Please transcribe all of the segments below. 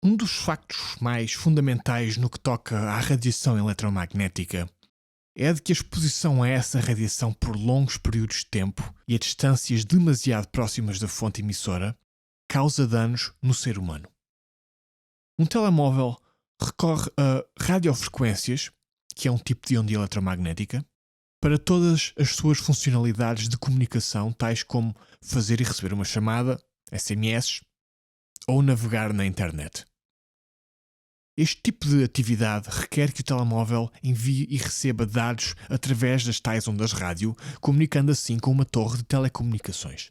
Um dos factos mais fundamentais no que toca à radiação eletromagnética é de que a exposição a essa radiação por longos períodos de tempo e a distâncias demasiado próximas da fonte emissora causa danos no ser humano. Um telemóvel recorre a radiofrequências, que é um tipo de onda eletromagnética, para todas as suas funcionalidades de comunicação, tais como fazer e receber uma chamada, SMS ou navegar na internet. Este tipo de atividade requer que o telemóvel envie e receba dados através das tais ondas rádio, comunicando assim com uma torre de telecomunicações.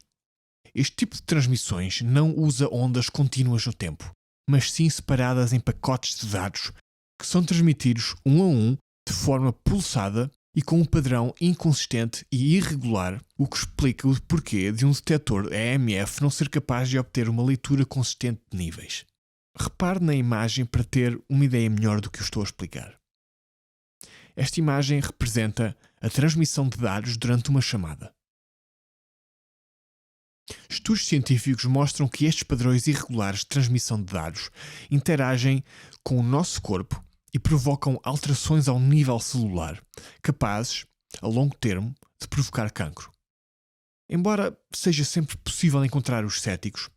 Este tipo de transmissões não usa ondas contínuas no tempo, mas sim separadas em pacotes de dados que são transmitidos um a um de forma pulsada e com um padrão inconsistente e irregular, o que explica o porquê de um detector EMF não ser capaz de obter uma leitura consistente de níveis. Repare na imagem para ter uma ideia melhor do que eu estou a explicar. Esta imagem representa a transmissão de dados durante uma chamada. Estudos científicos mostram que estes padrões irregulares de transmissão de dados interagem com o nosso corpo e provocam alterações ao nível celular, capazes, a longo termo, de provocar cancro. Embora seja sempre possível encontrar os céticos,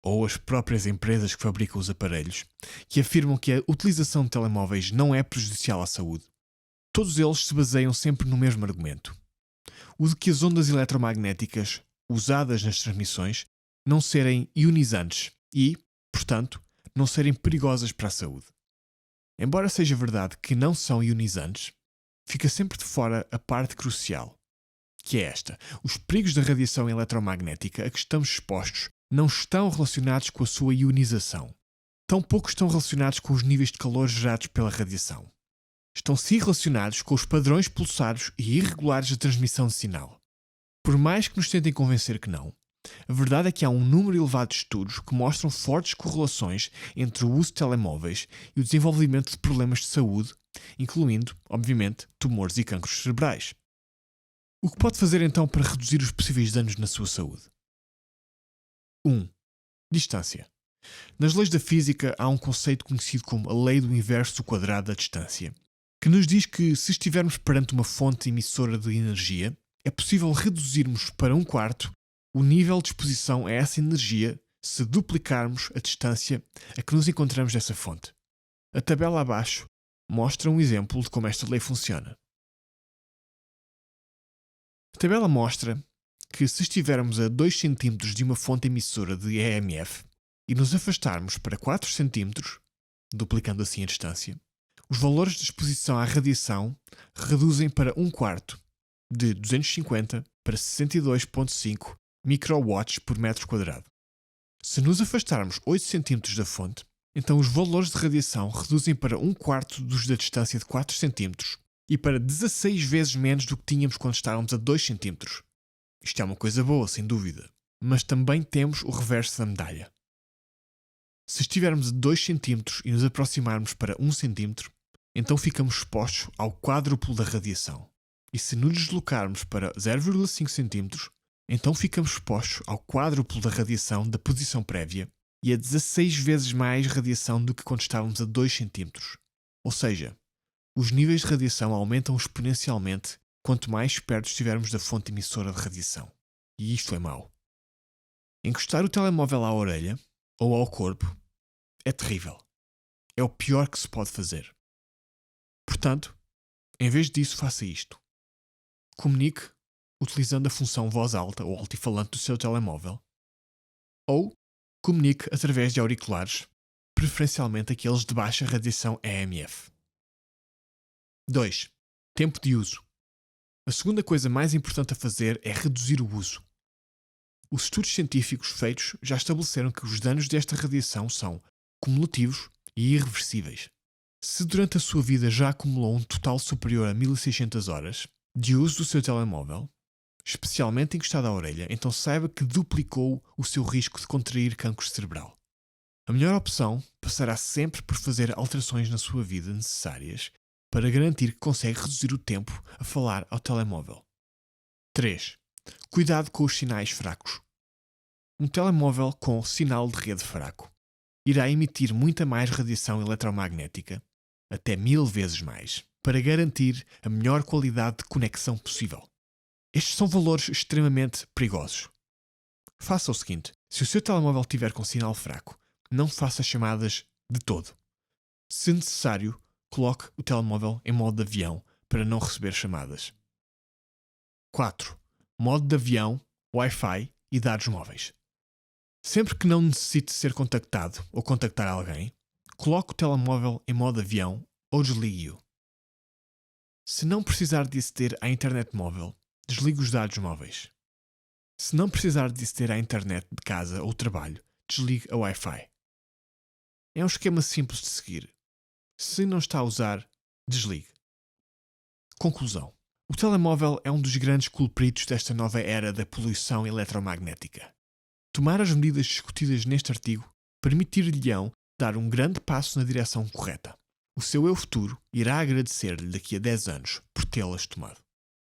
ou as próprias empresas que fabricam os aparelhos, que afirmam que a utilização de telemóveis não é prejudicial à saúde, todos eles se baseiam sempre no mesmo argumento: o de que as ondas eletromagnéticas usadas nas transmissões não serem ionizantes e, portanto, não serem perigosas para a saúde. Embora seja verdade que não são ionizantes, fica sempre de fora a parte crucial, que é esta: os perigos da radiação eletromagnética a que estamos expostos não estão relacionados com a sua ionização. Tampouco estão relacionados com os níveis de calor gerados pela radiação. Estão sim relacionados com os padrões pulsados e irregulares de transmissão de sinal. Por mais que nos tentem convencer que não, a verdade é que há um número elevado de estudos que mostram fortes correlações entre o uso de telemóveis e o desenvolvimento de problemas de saúde, incluindo, obviamente, tumores e cancros cerebrais. O que pode fazer então para reduzir os possíveis danos na sua saúde? 1. Distância. Nas leis da física há um conceito conhecido como a lei do inverso quadrado da distância, que nos diz que se estivermos perante uma fonte emissora de energia, é possível reduzirmos para um quarto o nível de exposição a essa energia se duplicarmos a distância a que nos encontramos dessa fonte. A tabela abaixo mostra um exemplo de como esta lei funciona. A tabela mostra que se estivermos a 2 cm de uma fonte emissora de EMF e nos afastarmos para 4 cm, duplicando assim a distância, os valores de exposição à radiação reduzem para um quarto, de 250 para 62,5 microwatts por metro quadrado. Se nos afastarmos 8 cm da fonte, então os valores de radiação reduzem para um quarto dos da distância de 4 cm e para 16 vezes menos do que tínhamos quando estávamos a 2 cm. Isto é uma coisa boa, sem dúvida, mas também temos o reverso da medalha. Se estivermos a 2 cm e nos aproximarmos para 1 cm, então ficamos expostos ao quádruplo da radiação. E se nos deslocarmos para 0,5 cm, então ficamos expostos ao quádruplo da radiação da posição prévia e a 16 vezes mais radiação do que quando estávamos a 2 cm. Ou seja, os níveis de radiação aumentam exponencialmente quanto mais perto estivermos da fonte emissora de radiação. E isto é mau. Encostar o telemóvel à orelha ou ao corpo é terrível. É o pior que se pode fazer. Portanto, em vez disso, faça isto. Comunique utilizando a função voz alta ou altifalante do seu telemóvel. Ou comunique através de auriculares, preferencialmente aqueles de baixa radiação EMF. 2. Tempo de uso. A segunda coisa mais importante a fazer é reduzir o uso. Os estudos científicos feitos já estabeleceram que os danos desta radiação são cumulativos e irreversíveis. Se durante a sua vida já acumulou um total superior a 1600 horas de uso do seu telemóvel, especialmente encostado à orelha, então saiba que duplicou o seu risco de contrair cancro cerebral. A melhor opção passará sempre por fazer alterações na sua vida necessárias para garantir que consegue reduzir o tempo a falar ao telemóvel. 3. Cuidado com os sinais fracos. Um telemóvel com sinal de rede fraco irá emitir muita mais radiação eletromagnética, até 1000 vezes mais, para garantir a melhor qualidade de conexão possível. Estes são valores extremamente perigosos. Faça o seguinte: se o seu telemóvel tiver com sinal fraco, não faça chamadas de todo. Se necessário, coloque o telemóvel em modo de avião para não receber chamadas. 4. Modo de avião, Wi-Fi e dados móveis. Sempre que não necessite ser contactado ou contactar alguém, coloque o telemóvel em modo avião ou desligue-o. Se não precisar de aceder à internet móvel, desligue os dados móveis. Se não precisar de aceder à internet de casa ou trabalho, desligue a Wi-Fi. É um esquema simples de seguir. Se não está a usar, desligue. Conclusão. O telemóvel é um dos grandes culpritos desta nova era da poluição eletromagnética. Tomar as medidas discutidas neste artigo permitir-lhe-ão dar um grande passo na direção correta. O seu eu futuro irá agradecer-lhe daqui a 10 anos por tê-las tomado.